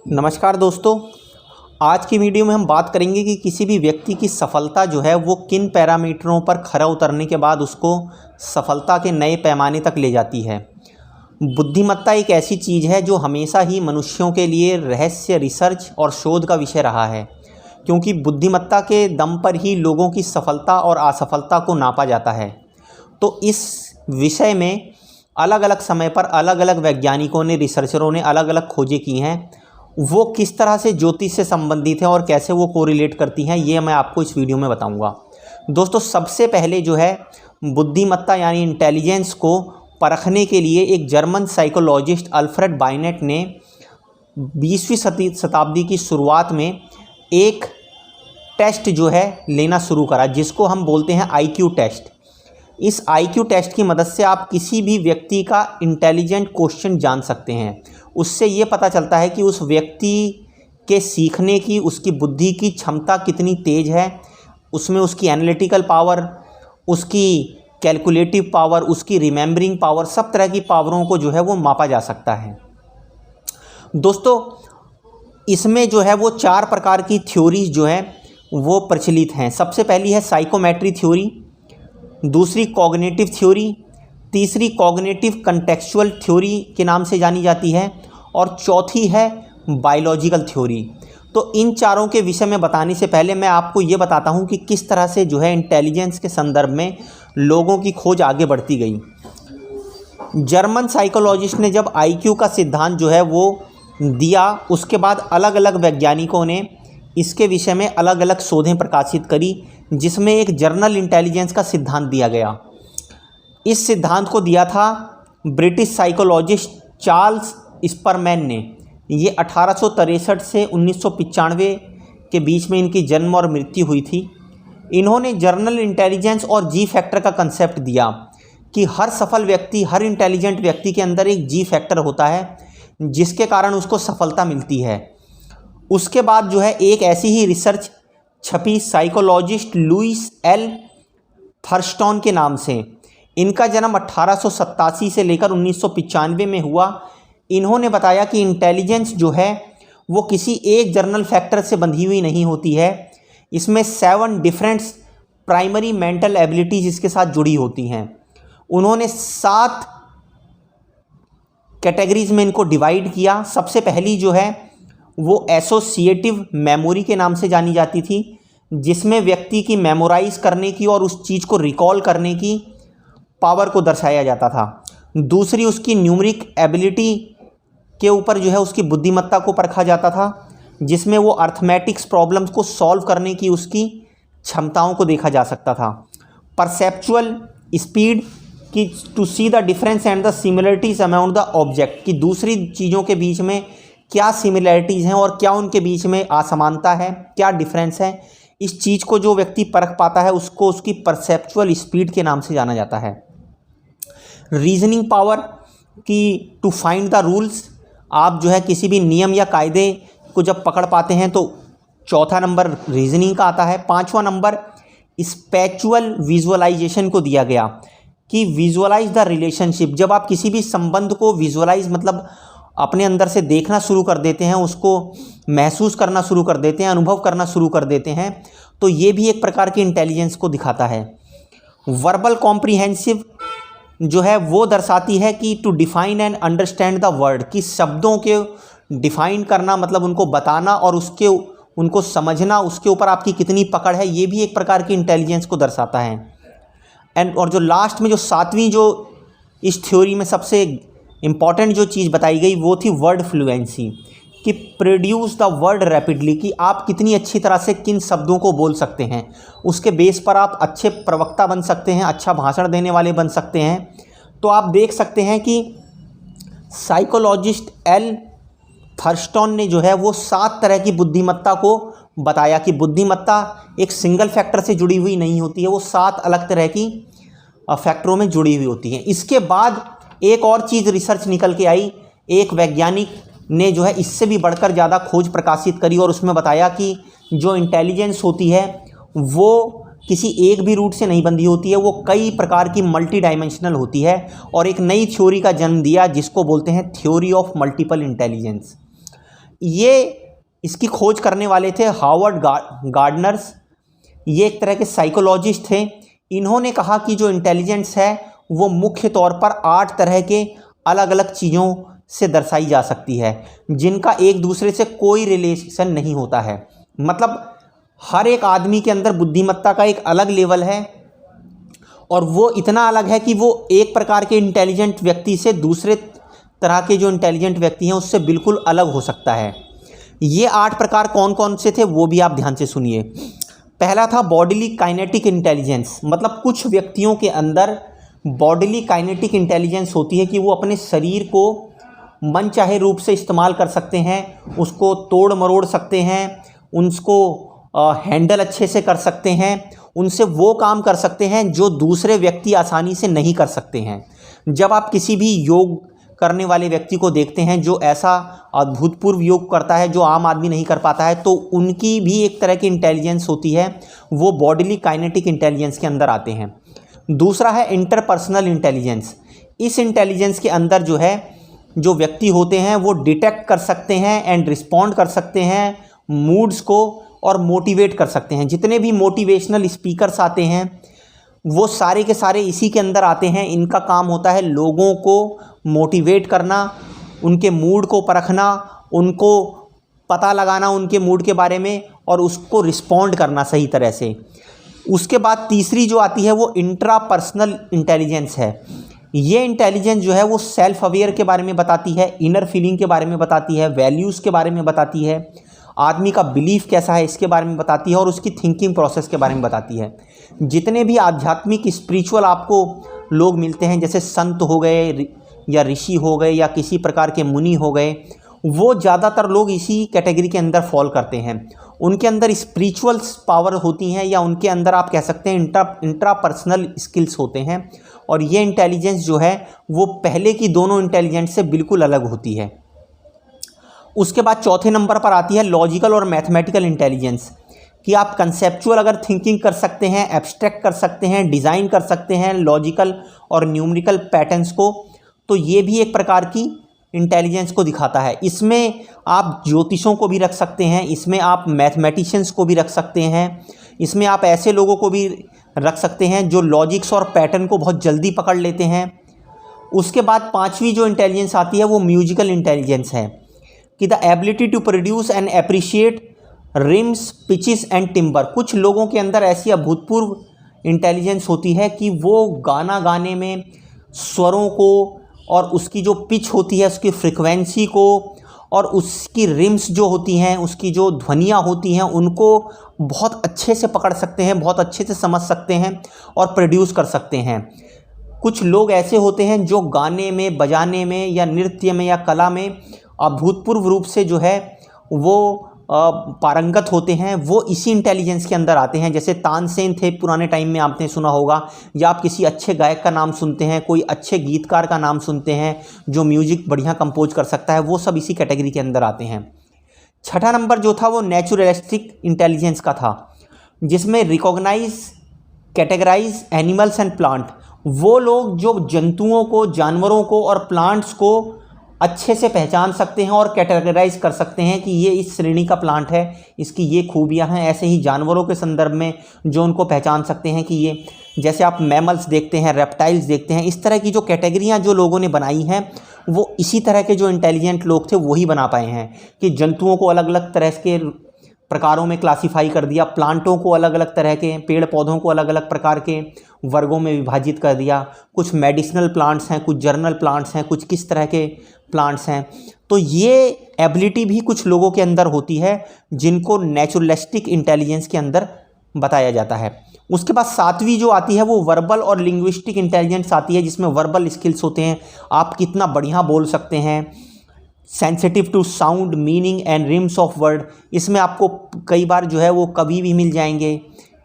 नमस्कार दोस्तों। आज की वीडियो में हम बात करेंगे कि किसी भी व्यक्ति की सफलता जो है वो किन पैरामीटरों पर खरा उतरने के बाद उसको सफलता के नए पैमाने तक ले जाती है। बुद्धिमत्ता एक ऐसी चीज़ है जो हमेशा ही मनुष्यों के लिए रहस्य, रिसर्च और शोध का विषय रहा है, क्योंकि बुद्धिमत्ता के दम पर ही लोगों की सफलता और असफलता को नापा जाता है। तो इस विषय में अलग अलग समय पर अलग अलग वैज्ञानिकों ने, रिसर्चरों ने अलग अलग खोजें की हैं। वो किस तरह से ज्योतिष से संबंधित हैं और कैसे वो कोरिलेट करती हैं, ये मैं आपको इस वीडियो में बताऊंगा। दोस्तों, सबसे पहले जो है बुद्धिमत्ता यानी इंटेलिजेंस को परखने के लिए एक जर्मन साइकोलॉजिस्ट अल्फ्रेड बाइनेट ने 20वीं शताब्दी की शुरुआत में एक टेस्ट जो है लेना शुरू करा, जिसको हम बोलते हैं आईक्यू टेस्ट। इस आईक्यू टेस्ट की मदद से आप किसी भी व्यक्ति का इंटेलिजेंट क्वेश्चन जान सकते हैं। उससे ये पता चलता है कि उस व्यक्ति के सीखने की, उसकी बुद्धि की क्षमता कितनी तेज़ है, उसमें उसकी एनालिटिकल पावर, उसकी कैलकुलेटिव पावर, उसकी रिमेंबरिंग पावर, सब तरह की पावरों को जो है वो मापा जा सकता है। दोस्तों, इसमें जो है वो 4 प्रकार की थ्योरीज जो हैं वो प्रचलित हैं। सबसे पहली है साइकोमेट्री थ्योरी, दूसरी कॉग्निटिव थ्योरी, तीसरी कॉग्निटिव कंटेक्चुअल थ्योरी के नाम से जानी जाती है, और चौथी है बायोलॉजिकल थ्योरी। तो इन चारों के विषय में बताने से पहले मैं आपको ये बताता हूँ कि किस तरह से जो है इंटेलिजेंस के संदर्भ में लोगों की खोज आगे बढ़ती गई। जर्मन साइकोलॉजिस्ट ने जब आईक्यू का सिद्धांत जो है वो दिया, उसके बाद अलग अलग वैज्ञानिकों ने इसके विषय में अलग अलग शोधें प्रकाशित करी, जिसमें एक जर्नल इंटेलिजेंस का सिद्धांत दिया गया। इस सिद्धांत को दिया था ब्रिटिश साइकोलॉजिस्ट चार्ल्स स्परमैन ने। ये 1863 से 1995 के बीच में इनकी जन्म और मृत्यु हुई थी। इन्होंने जर्नल इंटेलिजेंस और जी फैक्टर का कंसेप्ट दिया कि हर सफल व्यक्ति, हर इंटेलिजेंट व्यक्ति के अंदर एक जी फैक्टर होता है, जिसके कारण उसको सफलता मिलती है। उसके बाद जो है एक ऐसी ही रिसर्च छपी साइकोलॉजिस्ट लुइस एल थर्स्टन के नाम से। इनका जन्म 1887 से लेकर 1995 में हुआ। इन्होंने बताया कि इंटेलिजेंस जो है वो किसी एक जर्नल फैक्टर से बंधी हुई नहीं होती है। इसमें 7 डिफरेंट प्राइमरी मेंटल एबिलिटीज इसके साथ जुड़ी होती हैं। उन्होंने 7 कैटेगरीज में इनको डिवाइड किया। सबसे पहली जो है वो एसोसिएटिव मेमोरी के नाम से जानी जाती थी, जिसमें व्यक्ति की मेमोराइज करने की और उस चीज़ को रिकॉल करने की पावर को दर्शाया जाता था। दूसरी उसकी न्यूमरिक एबिलिटी के ऊपर जो है उसकी बुद्धिमत्ता को परखा जाता था, जिसमें वो अर्थमेटिक्स प्रॉब्लम्स को सॉल्व करने की उसकी क्षमताओं को देखा जा सकता था। परसेप्चुअल स्पीड की to see the difference and the similarities amount the object, की दूसरी चीज़ों के बीच में क्या सिमिलरिटीज़ हैं और क्या उनके बीच में असमानता है, क्या डिफरेंस है। इस चीज़ को जो व्यक्ति परख पाता है उसको उसकी परसेप्चुअल स्पीड के नाम से जाना जाता है। रीजनिंग पावर की टू फाइंड द रूल्स, आप जो है किसी भी नियम या कायदे को जब पकड़ पाते हैं तो चौथा नंबर रीजनिंग का आता है। 5वां नंबर स्पेचुअल विजुअलाइजेशन को दिया गया कि विजुअलाइज द रिलेशनशिप। जब आप किसी भी संबंध को विजुअलाइज मतलब अपने अंदर से देखना शुरू कर देते हैं, उसको महसूस करना शुरू कर देते हैं, अनुभव करना शुरू कर देते हैं, तो ये भी एक प्रकार की इंटेलिजेंस को दिखाता है। वर्बल कॉम्प्रिहेंसिव जो है वो दर्शाती है कि to define and understand the word, कि शब्दों के डिफाइन करना मतलब उनको बताना और उनको समझना, उसके ऊपर आपकी कितनी पकड़ है, ये भी एक प्रकार की इंटेलिजेंस को दर्शाता है। और जो लास्ट में जो 7वीं जो इस थ्योरी में सबसे इम्पॉर्टेंट जो चीज़ बताई गई वो थी वर्ड फ्लुएंसी, कि प्रोड्यूस द वर्ड रैपिडली, कि आप कितनी अच्छी तरह से किन शब्दों को बोल सकते हैं। उसके बेस पर आप अच्छे प्रवक्ता बन सकते हैं, अच्छा भाषण देने वाले बन सकते हैं। तो आप देख सकते हैं कि साइकोलॉजिस्ट एल थर्स्टन ने जो है वो 7 तरह की बुद्धिमत्ता को बताया कि बुद्धिमत्ता एक सिंगल फैक्टर से जुड़ी हुई नहीं होती है, वो 7 अलग तरह की फैक्टरों में जुड़ी हुई होती है। इसके बाद एक और चीज़ रिसर्च निकल के आई। एक वैज्ञानिक ने जो है इससे भी बढ़कर ज़्यादा खोज प्रकाशित करी और उसमें बताया कि जो इंटेलिजेंस होती है वो किसी एक भी रूट से नहीं बंधी होती है, वो कई प्रकार की मल्टी डायमेंशनल होती है। और एक नई थ्योरी का जन्म दिया जिसको बोलते हैं थ्योरी ऑफ मल्टीपल इंटेलिजेंस। ये इसकी खोज करने वाले थे हार्वर्ड गार्डनर्स। ये एक तरह के साइकोलॉजिस्ट थे। इन्होंने कहा कि जो इंटेलिजेंस है वो मुख्य तौर पर 8 तरह के अलग अलग चीज़ों से दर्शाई जा सकती है, जिनका एक दूसरे से कोई रिलेशन नहीं होता है। मतलब हर एक आदमी के अंदर बुद्धिमत्ता का एक अलग लेवल है, और वो इतना अलग है कि वो एक प्रकार के इंटेलिजेंट व्यक्ति से दूसरे तरह के जो इंटेलिजेंट व्यक्ति हैं उससे बिल्कुल अलग हो सकता है। ये 8 प्रकार कौन कौन से थे वो भी आप ध्यान से सुनिए। पहला था बॉडीली काइनेटिक इंटेलिजेंस। मतलब कुछ व्यक्तियों के अंदर बॉडीली काइनेटिक इंटेलिजेंस होती है कि वो अपने शरीर को मनचाहे रूप से इस्तेमाल कर सकते हैं, उसको तोड़ मरोड़ सकते हैं, उसको हैंडल अच्छे से कर सकते हैं, उनसे वो काम कर सकते हैं जो दूसरे व्यक्ति आसानी से नहीं कर सकते हैं। जब आप किसी भी योग करने वाले व्यक्ति को देखते हैं जो ऐसा अभूतपूर्व योग करता है जो आम आदमी नहीं कर पाता है, तो उनकी भी एक तरह की इंटेलिजेंस होती है, वो बॉडीली काइनेटिक इंटेलिजेंस के अंदर आते हैं। दूसरा है इंटरपर्सनल इंटेलिजेंस। इस इंटेलिजेंस के अंदर जो है जो व्यक्ति होते हैं वो डिटेक्ट कर सकते हैं एंड रिस्पॉन्ड कर सकते हैं मूड्स को और मोटिवेट कर सकते हैं। जितने भी मोटिवेशनल स्पीकर्स आते हैं वो सारे के सारे इसी के अंदर आते हैं। इनका काम होता है लोगों को मोटिवेट करना, उनके मूड को परखना, उनको पता लगाना उनके मूड के बारे में और उसको रिस्पॉन्ड करना सही तरह से। उसके बाद तीसरी जो आती है वो इंट्रापर्सनल इंटेलिजेंस है। ये इंटेलिजेंस जो है वो सेल्फ अवेयर के बारे में बताती है, इनर फीलिंग के बारे में बताती है, वैल्यूज़ के बारे में बताती है, आदमी का बिलीफ कैसा है इसके बारे में बताती है और उसकी थिंकिंग प्रोसेस के बारे में बताती है। जितने भी आध्यात्मिक स्पिरिचुअल आपको लोग मिलते हैं, जैसे संत हो गए या ऋषि हो गए या किसी प्रकार के मुनि हो गए, वो ज़्यादातर लोग इसी कैटेगरी के अंदर फॉल करते हैं। उनके अंदर स्पिरिचुअल पावर होती हैं या उनके अंदर आप कह सकते हैं इंट्रापर्सनल स्किल्स होते हैं, और ये इंटेलिजेंस जो है वो पहले की दोनों इंटेलिजेंस से बिल्कुल अलग होती है। उसके बाद चौथे नंबर पर आती है लॉजिकल और मैथमेटिकल इंटेलिजेंस, कि आप कंसेप्चुअल अगर थिंकिंग कर सकते हैं, एब्स्ट्रैक्ट कर सकते हैं, डिज़ाइन कर सकते हैं लॉजिकल और न्यूमेरिकल पैटर्न्स को, तो ये भी एक प्रकार की इंटेलिजेंस को दिखाता है। इसमें आप ज्योतिषों को भी रख सकते हैं, इसमें आप मैथमेटिशियंस को भी रख सकते हैं, इसमें आप ऐसे लोगों को भी रख सकते हैं जो लॉजिक्स और पैटर्न को बहुत जल्दी पकड़ लेते हैं। उसके बाद पांचवी जो इंटेलिजेंस आती है वो म्यूजिकल इंटेलिजेंस है, कि the ability to produce and appreciate rhythms, pitches and timbre. कुछ लोगों के अंदर ऐसी अभूतपूर्व इंटेलिजेंस होती है कि वो गाना गाने में स्वरों को और उसकी जो पिच होती है उसकी फ्रिक्वेंसी को और उसकी रिम्स जो होती हैं, उसकी जो ध्वनियाँ होती हैं, उनको बहुत अच्छे से पकड़ सकते हैं, बहुत अच्छे से समझ सकते हैं और प्रोड्यूस कर सकते हैं। कुछ लोग ऐसे होते हैं जो गाने में, बजाने में या नृत्य में या कला में अभूतपूर्व रूप से जो है वो पारंगत होते हैं। वो इसी इंटेलिजेंस के अंदर आते हैं। जैसे तानसेन थे पुराने टाइम में, आपने सुना होगा, या आप किसी अच्छे गायक का नाम सुनते हैं, कोई अच्छे गीतकार का नाम सुनते हैं जो म्यूजिक बढ़िया कंपोज कर सकता है, वो सब इसी कैटेगरी के अंदर आते हैं। छठा नंबर जो था वो नेचुरलिस्टिक इंटेलिजेंस का था, जिसमें recognize, categorize animals and plant. वो लोग जो जंतुओं को, जानवरों को और प्लांट्स को अच्छे से पहचान सकते हैं और कैटेगराइज कर सकते हैं कि ये इस श्रेणी का प्लांट है, इसकी ये खूबियां हैं। ऐसे ही जानवरों के संदर्भ में जो उनको पहचान सकते हैं कि ये, जैसे आप मैमल्स देखते हैं, रेप्टाइल्स देखते हैं, इस तरह की जो कैटेगरियां जो लोगों ने बनाई हैं वो इसी तरह के जो इंटेलिजेंट लोग थे वही बना पाए हैं, कि जंतुओं को अलग अलग तरह के प्रकारों में क्लासीफाई कर दिया, प्लांटों को अलग अलग तरह के, पेड़ पौधों को अलग अलग प्रकार के वर्गों में विभाजित कर दिया। कुछ मेडिसिनल प्लांट्स हैं, कुछ जर्नल प्लांट्स हैं, कुछ किस तरह के प्लांट्स हैं। तो ये एबिलिटी भी कुछ लोगों के अंदर होती है जिनको नेचुरलिस्टिक इंटेलिजेंस के अंदर बताया जाता है। उसके बाद सातवीं जो आती है वो वर्बल और लिंग्विस्टिक इंटेलिजेंस आती है, जिसमें वर्बल स्किल्स होते हैं। आप कितना बढ़िया बोल सकते हैं, sensitive to sound, meaning and rhythms of word. इसमें आपको कई बार जो है वो कवि भी मिल जाएंगे,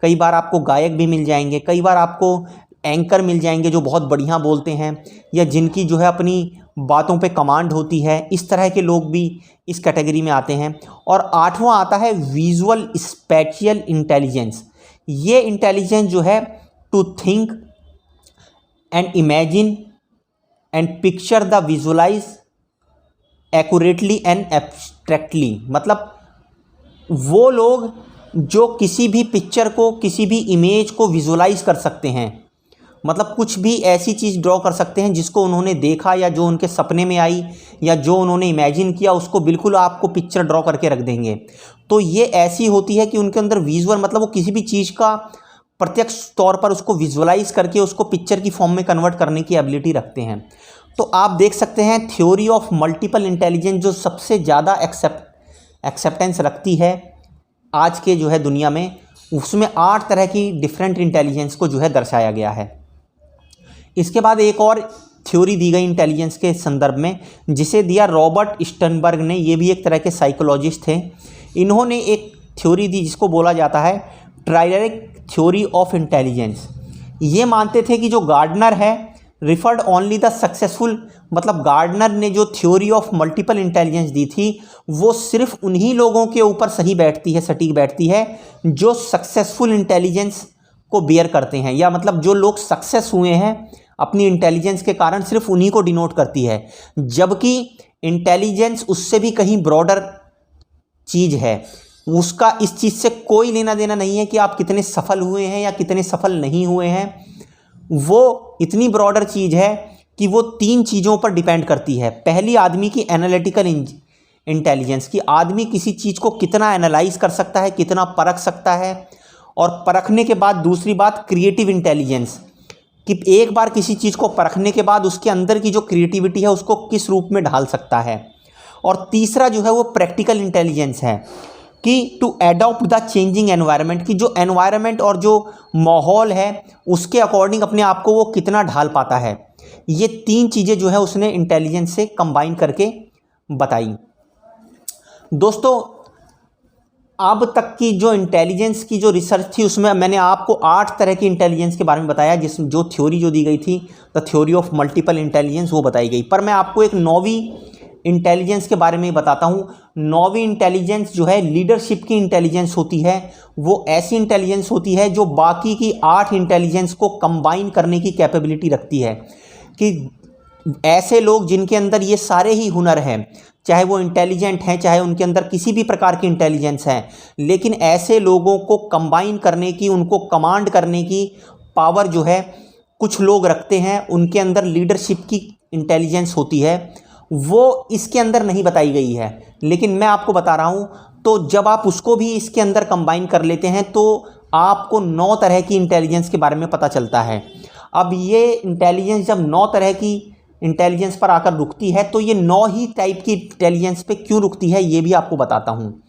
कई बार आपको गायक भी मिल जाएंगे, कई बार आपको एंकर मिल जाएंगे जो बहुत बढ़िया बोलते हैं या जिनकी जो है अपनी बातों पे कमांड होती है। इस तरह के लोग भी इस कैटेगरी में आते हैं। और आठवां आता है विजुअल स्पेशियल इंटेलिजेंस। ये इंटेलिजेंस जो है to think and imagine and picture the visualize accurately and abstractly, मतलब वो लोग जो किसी भी पिक्चर को, किसी भी इमेज को विजुलाइज कर सकते हैं, मतलब कुछ भी ऐसी चीज़ ड्रॉ कर सकते हैं जिसको उन्होंने देखा या जो उनके सपने में आई या जो उन्होंने इमेजिन किया, उसको बिल्कुल आपको पिक्चर ड्रॉ करके रख देंगे। तो ये ऐसी होती है कि उनके अंदर विजुअल, मतलब वो किसी भी चीज़ का प्रत्यक्ष तौर पर उसको विजुअलाइज करके उसको पिक्चर की फॉर्म में कन्वर्ट करने की एबिलिटी रखते हैं। तो आप देख सकते हैं थ्योरी ऑफ मल्टीपल इंटेलिजेंस जो सबसे ज़्यादा एक्सेप्टेंस रखती है आज के जो है दुनिया में, उसमें 8 तरह की डिफरेंट इंटेलिजेंस को जो है दर्शाया गया है। इसके बाद एक और थ्योरी दी गई इंटेलिजेंस के संदर्भ में, जिसे दिया रॉबर्ट स्टर्नबर्ग ने। ये भी एक तरह के साइकोलॉजिस्ट थे। इन्होंने एक थ्योरी दी जिसको बोला जाता है ट्रायरेक थ्योरी ऑफ इंटेलिजेंस। ये मानते थे कि जो गार्डनर है रिफर्ड ओनली द सक्सेसफुल, मतलब गार्डनर ने जो थ्योरी ऑफ मल्टीपल इंटेलिजेंस दी थी वो सिर्फ उन्हीं लोगों के ऊपर सही बैठती है, सटीक बैठती है जो सक्सेसफुल इंटेलिजेंस को बेयर करते हैं, या मतलब जो लोग सक्सेस हुए हैं अपनी इंटेलिजेंस के कारण, सिर्फ उन्हीं को डिनोट करती है। जबकि इंटेलिजेंस उससे भी कहीं ब्रॉडर चीज़ है, उसका इस चीज़ से कोई लेना देना नहीं है कि आप कितने सफल हुए हैं या कितने सफल नहीं हुए हैं। वो इतनी ब्रॉडर चीज़ है कि वो 3 चीज़ों पर डिपेंड करती है। पहली, आदमी की एनालिटिकल इंटेलिजेंस, कि आदमी किसी चीज़ को कितना एनालाइज कर सकता है, कितना परख सकता है। और परखने के बाद दूसरी बात क्रिएटिव इंटेलिजेंस, कि एक बार किसी चीज़ को परखने के बाद उसके अंदर की जो क्रिएटिविटी है उसको किस रूप में ढाल सकता है। और तीसरा जो है वो प्रैक्टिकल इंटेलिजेंस है, कि to adopt the changing environment, कि जो एनवायरनमेंट और जो माहौल है उसके अकॉर्डिंग अपने आप को वो कितना ढाल पाता है। ये 3 चीज़ें जो है उसने इंटेलिजेंस से कंबाइन करके बताई। दोस्तों, अब तक की जो इंटेलिजेंस की जो रिसर्च थी उसमें मैंने आपको 8 तरह की इंटेलिजेंस के बारे में बताया, जिसमें जो थ्योरी जो दी गई थी the theory of multiple intelligence वो बताई गई। पर मैं आपको एक 9वीं इंटेलिजेंस के बारे में बताता हूँ। 9वीं इंटेलिजेंस जो है लीडरशिप की इंटेलिजेंस होती है। वो ऐसी इंटेलिजेंस होती है जो बाकी की 8 इंटेलिजेंस को कंबाइन करने की कैपेबिलिटी रखती है, कि ऐसे लोग जिनके अंदर ये सारे ही हुनर हैं, चाहे वो इंटेलिजेंट हैं, चाहे उनके अंदर किसी भी प्रकार की इंटेलिजेंस है, लेकिन ऐसे लोगों को कंबाइन करने की, उनको कमांड करने की पावर जो है कुछ लोग रखते हैं। उनके अंदर लीडरशिप की इंटेलिजेंस होती है, वो इसके अंदर नहीं बताई गई है, लेकिन मैं आपको बता रहा हूँ। तो जब आप उसको भी इसके अंदर कंबाइन कर लेते हैं तो आपको 9 तरह की इंटेलिजेंस के बारे में पता चलता है। अब ये इंटेलिजेंस जब 9 तरह की इंटेलिजेंस पर आकर रुकती है तो ये 9 ही टाइप की इंटेलिजेंस पे क्यों रुकती है ये भी आपको बताता हूँ।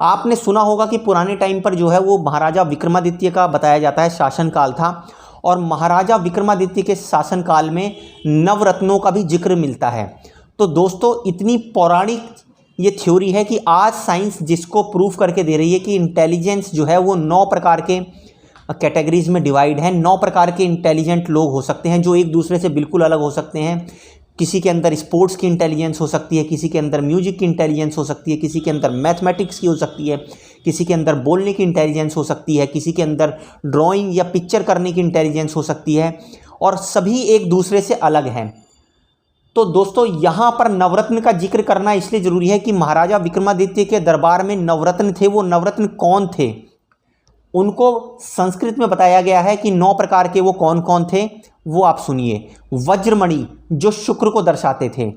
आपने सुना होगा कि पुराने टाइम पर जो है वो महाराजा विक्रमादित्य का बताया जाता है शासनकाल था, और महाराजा विक्रमादित्य के शासनकाल में नवरत्नों का भी जिक्र मिलता है। तो दोस्तों, इतनी पौराणिक ये थ्योरी है कि आज साइंस जिसको प्रूव करके दे रही है कि इंटेलिजेंस जो है वो 9 प्रकार के कैटेगरीज में डिवाइड है। 9 प्रकार के इंटेलिजेंट लोग हो सकते हैं जो एक दूसरे से बिल्कुल अलग हो सकते हैं। किसी के अंदर स्पोर्ट्स की इंटेलिजेंस हो सकती है, किसी के अंदर म्यूजिक की इंटेलिजेंस हो सकती है, किसी के अंदर मैथमेटिक्स की हो सकती है, किसी के अंदर बोलने की इंटेलिजेंस हो सकती है, किसी के अंदर ड्राइंग या पिक्चर करने की इंटेलिजेंस हो सकती है, और सभी एक दूसरे से अलग हैं। तो दोस्तों, यहाँ पर नवरत्न का जिक्र करना इसलिए ज़रूरी है कि महाराजा विक्रमादित्य के दरबार में नवरत्न थे। वो नवरत्न कौन थे उनको संस्कृत में बताया गया है कि 9 प्रकार के वो कौन कौन थे, वो आप सुनिए। वज्रमणि जो शुक्र को दर्शाते थे,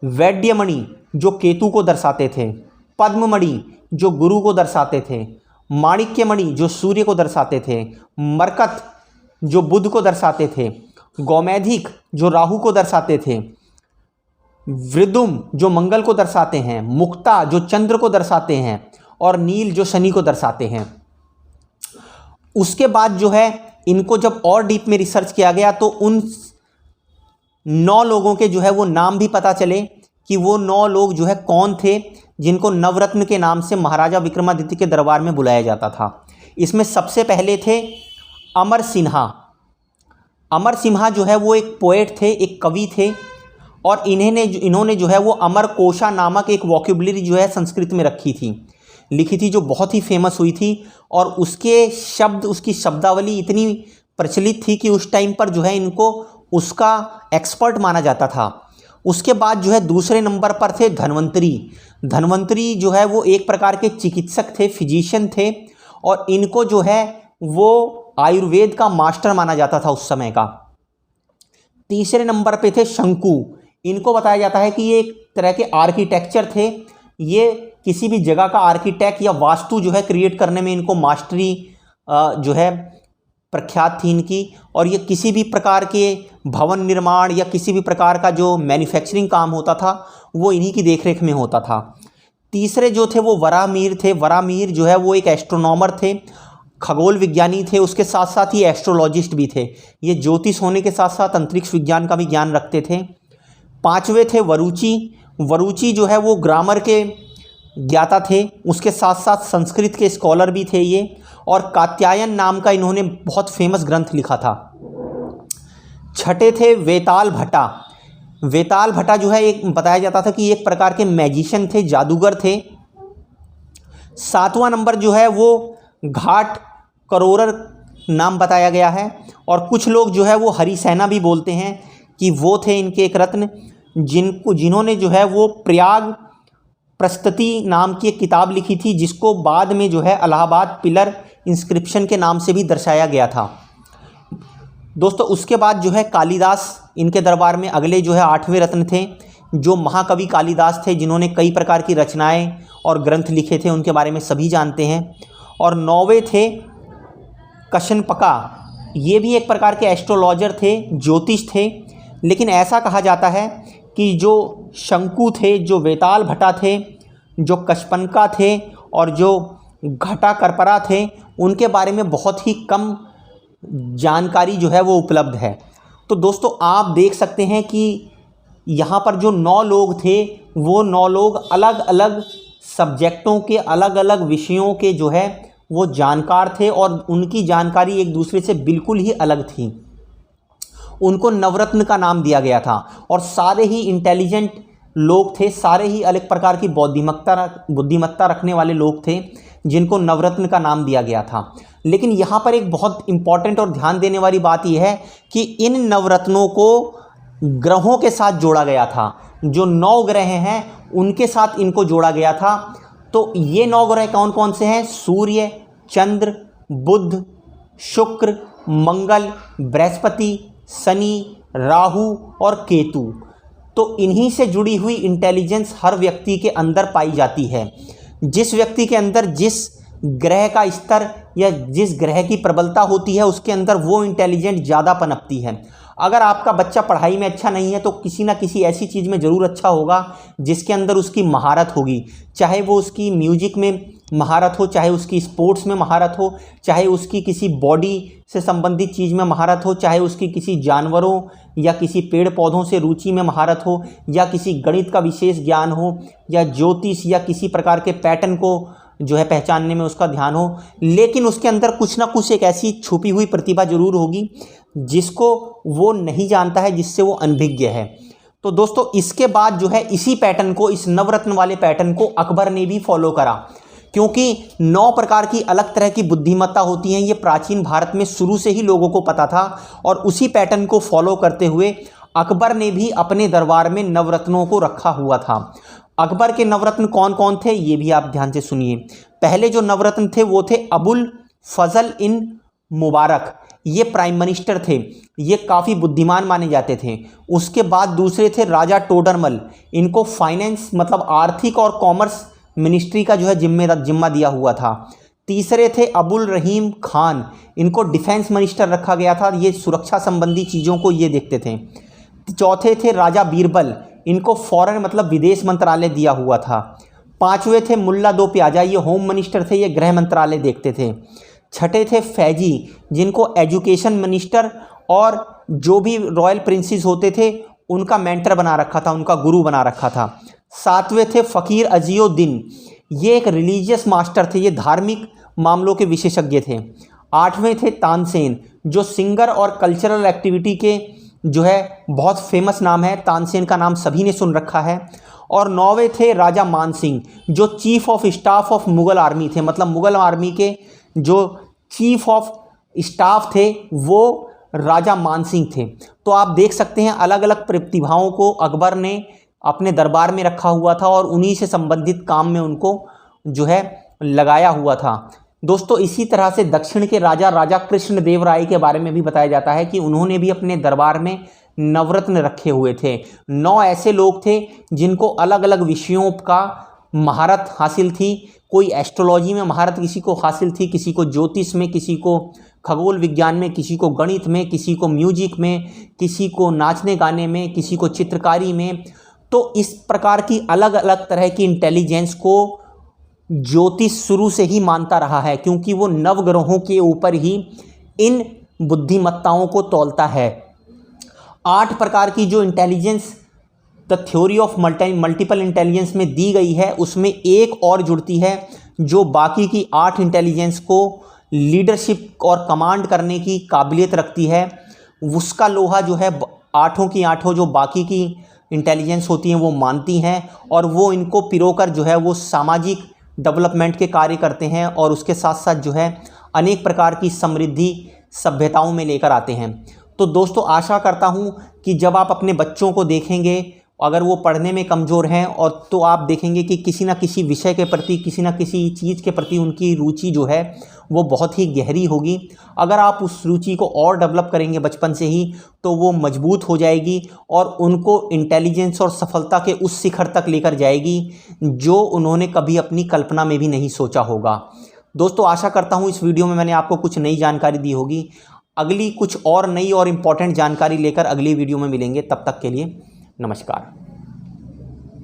वैद्यमणि जो केतु को दर्शाते थे, पद्ममणि जो गुरु को दर्शाते थे, माणिक्यमणि जो सूर्य को दर्शाते थे, मरकत जो बुध को दर्शाते थे, गौमेधिक जो राहु को दर्शाते थे, वृद्धुम जो मंगल को दर्शाते हैं, मुक्ता जो चंद्र को दर्शाते हैं, और नील जो शनि को दर्शाते हैं। उसके बाद जो है इनको जब और डीप में रिसर्च किया गया तो उन 9 लोगों के जो है वो नाम भी पता चले कि वो 9 लोग जो है कौन थे जिनको नवरत्न के नाम से महाराजा विक्रमादित्य के दरबार में बुलाया जाता था। इसमें सबसे पहले थे अमर सिन्हा। अमर सिन्हा जो है वो एक पोएट थे, एक कवि थे, और इन्होंने जो है वो अमर कोशा नामक एक वोकैबुलरी जो है संस्कृत में लिखी थी जो बहुत ही फेमस हुई थी, और उसके शब्द, उसकी शब्दावली इतनी प्रचलित थी कि उस टाइम पर जो है इनको उसका एक्सपर्ट माना जाता था। उसके बाद जो है दूसरे नंबर पर थे धन्वंतरी। धन्वंतरी जो है वो एक प्रकार के चिकित्सक थे, फिजिशियन थे, और इनको जो है वो आयुर्वेद का मास्टर माना जाता था उस समय का। तीसरे नंबर पे थे शंकु। इनको बताया जाता है कि ये एक तरह के आर्किटेक्चर थे, ये किसी भी जगह का आर्किटेक्ट या वास्तु जो है क्रिएट करने में इनको मास्टरी जो है प्रख्यात थी इनकी, और ये किसी भी प्रकार के भवन निर्माण या किसी भी प्रकार का जो मैन्युफैक्चरिंग काम होता था वो इन्हीं की देखरेख में होता था। तीसरे जो थे वो वराहमिहिर थे। वराहमिहिर जो है वो एक एस्ट्रोनॉमर थे, खगोल विज्ञानी थे, उसके साथ साथ ही एस्ट्रोलॉजिस्ट भी थे। ये ज्योतिष होने के साथ साथ अंतरिक्ष विज्ञान का भी ज्ञान रखते थे। पांचवे थे वरुचि। वरुचि जो है वो ग्रामर के ज्ञाता थे, उसके साथ साथ संस्कृत के स्कॉलर भी थे ये, और कात्यायन नाम का इन्होंने बहुत फेमस ग्रंथ लिखा था। छठे थे वेताल भट्टा। वेताल भट्टा जो है एक बताया जाता था कि एक प्रकार के मैजिशियन थे, जादूगर थे। सातवां नंबर जो है वो घाट करोरर नाम बताया गया है, और कुछ लोग जो है वो हरिसेना भी बोलते हैं कि वो थे इनके एक रत्न, जिन्होंने जो है वो प्रयाग प्रस्तुति नाम की एक किताब लिखी थी, जिसको बाद में जो है इलाहाबाद पिलर इंस्क्रिप्शन के नाम से भी दर्शाया गया था। दोस्तों उसके बाद जो है कालिदास इनके दरबार में अगले जो है आठवें रत्न थे, जो महाकवि कालिदास थे, जिन्होंने कई प्रकार की रचनाएं और ग्रंथ लिखे थे, उनके बारे में सभी जानते हैं। और नौवें थे कशनपका। ये भी एक प्रकार के एस्ट्रोलॉजर थे, ज्योतिष थे, लेकिन ऐसा कहा जाता है कि जो शंकु थे, जो वेताल भट्टा थे, जो कशपनका थे और जो घटा करपरा थे, उनके बारे में बहुत ही कम जानकारी जो है वो उपलब्ध है। तो दोस्तों आप देख सकते हैं कि यहाँ पर जो 9 लोग थे वो 9 लोग अलग अलग सब्जेक्टों के, अलग अलग विषयों के जो है वो जानकार थे, और उनकी जानकारी एक दूसरे से बिल्कुल ही अलग थी। उनको नवरत्न का नाम दिया गया था, और सारे ही इंटेलिजेंट लोग थे, सारे ही अलग प्रकार की बुद्धिमत्ता रखने वाले लोग थे, जिनको नवरत्न का नाम दिया गया था। लेकिन यहाँ पर एक बहुत इम्पॉर्टेंट और ध्यान देने वाली बात यह है कि इन नवरत्नों को ग्रहों के साथ जोड़ा गया था। जो 9 ग्रह हैं उनके साथ इनको जोड़ा गया था। तो ये 9 ग्रह कौन कौन से हैं? सूर्य, चंद्र, बुध, शुक्र, मंगल, बृहस्पति, शनि, राहु और केतु। तो इन्हीं से जुड़ी हुई इंटेलिजेंस हर व्यक्ति के अंदर पाई जाती है। जिस व्यक्ति के अंदर जिस ग्रह का स्तर या जिस ग्रह की प्रबलता होती है, उसके अंदर वो इंटेलिजेंट ज़्यादा पनपती है। अगर आपका बच्चा पढ़ाई में अच्छा नहीं है तो किसी ना किसी ऐसी चीज़ में ज़रूर अच्छा होगा जिसके अंदर उसकी महारत होगी, चाहे वो उसकी म्यूजिक में महारत हो, चाहे उसकी स्पोर्ट्स में महारत हो, चाहे उसकी किसी बॉडी से संबंधित चीज़ में महारत हो, चाहे उसकी किसी जानवरों या किसी पेड़ पौधों से रुचि में महारत हो, या किसी गणित का विशेष ज्ञान हो, या ज्योतिष या किसी प्रकार के पैटर्न को जो है पहचानने में उसका ध्यान हो। लेकिन उसके अंदर कुछ ना कुछ एक ऐसी छुपी हुई प्रतिभा जरूर होगी जिसको वो नहीं जानता है, जिससे वो अनभिज्ञ है। तो दोस्तों इसके बाद जो है इसी पैटर्न को, इस नवरत्न वाले पैटर्न को अकबर ने भी फॉलो करा, क्योंकि 9 प्रकार की अलग तरह की बुद्धिमत्ता होती हैं। ये प्राचीन भारत में शुरू से ही लोगों को पता था, और उसी पैटर्न को फॉलो करते हुए अकबर ने भी अपने दरबार में नवरत्नों को रखा हुआ था। अकबर के नवरत्न कौन कौन थे ये भी आप ध्यान से सुनिए। पहले जो नवरत्न थे वो थे अबुल फजल इन मुबारक, ये प्राइम मिनिस्टर थे, ये काफ़ी बुद्धिमान माने जाते थे। उसके बाद दूसरे थे राजा टोडरमल, इनको फाइनेंस मतलब आर्थिक और कॉमर्स मिनिस्ट्री का जो है जिम्मा दिया हुआ था। तीसरे थे अबुल रहीम खान, इनको डिफेंस मिनिस्टर रखा गया था, ये सुरक्षा संबंधी चीज़ों को ये देखते थे। चौथे थे राजा बीरबल, इनको फॉरेन मतलब विदेश मंत्रालय दिया हुआ था। पांचवें थे मुल्ला दो प्याजा, ये होम मिनिस्टर थे, ये गृह मंत्रालय देखते थे। छठे थे फैजी, जिनको एजुकेशन मिनिस्टर और जो भी रॉयल प्रिंसेस होते थे उनका मेंटर बना रखा था, उनका गुरु बना रखा था। सातवें थे फ़कीर अजीउद्दीन, ये एक रिलीजियस मास्टर थे, ये धार्मिक मामलों के विशेषज्ञ थे। आठवें थे तानसेन, जो सिंगर और कल्चरल एक्टिविटी के जो है बहुत फेमस नाम है, तानसेन का नाम सभी ने सुन रखा है। और नौवें थे राजा मान सिंह, जो chief of staff of Mughal army थे, मतलब मुग़ल आर्मी के जो चीफ ऑफ स्टाफ थे वो राजा मानसिंह थे। तो आप देख सकते हैं अलग अलग प्रतिभाओं को अकबर ने अपने दरबार में रखा हुआ था और उन्हीं से संबंधित काम में उनको जो है लगाया हुआ था। दोस्तों इसी तरह से दक्षिण के राजा कृष्णदेव राय के बारे में भी बताया जाता है कि उन्होंने भी अपने दरबार में नवरत्न रखे हुए थे। 9 ऐसे लोग थे जिनको अलग अलग विषयों का महारत हासिल थी। कोई एस्ट्रोलॉजी में महारत किसी को हासिल थी, किसी को ज्योतिष में, किसी को खगोल विज्ञान में, किसी को गणित में, किसी को म्यूजिक में, किसी को नाचने गाने में, किसी को चित्रकारी में। तो इस प्रकार की अलग अलग तरह की इंटेलिजेंस को ज्योतिष शुरू से ही मानता रहा है, क्योंकि वो नवग्रहों के ऊपर ही इन बुद्धिमत्ताओं को तौलता है। 8 प्रकार की जो intelligence the theory of multiple intelligence में दी गई है, उसमें एक और जुड़ती है जो बाकी की 8 इंटेलिजेंस को लीडरशिप और कमांड करने की काबिलियत रखती है। उसका लोहा जो है 8 की 8 जो बाकी की इंटेलिजेंस होती हैं वो मानती हैं, और वो इनको पिरोकर जो है वो सामाजिक डेवलपमेंट के कार्य करते हैं और उसके साथ साथ जो है अनेक प्रकार की समृद्धि सभ्यताओं में लेकर आते हैं। तो दोस्तों आशा करता हूँ कि जब आप अपने बच्चों को देखेंगे, अगर वो पढ़ने में कमज़ोर हैं और तो आप देखेंगे कि किसी न किसी विषय के प्रति, किसी न किसी चीज़ के प्रति उनकी रुचि जो है वो बहुत ही गहरी होगी। अगर आप उस रुचि को और डेवलप करेंगे बचपन से ही तो वो मजबूत हो जाएगी और उनको इंटेलिजेंस और सफलता के उस शिखर तक लेकर जाएगी जो उन्होंने कभी अपनी कल्पना में भी नहीं सोचा होगा। दोस्तों आशा करता हूँ इस वीडियो में मैंने आपको कुछ नई जानकारी दी होगी। अगली कुछ और नई और इम्पॉर्टेंट जानकारी लेकर अगली वीडियो में मिलेंगे। तब तक के लिए नमस्कार।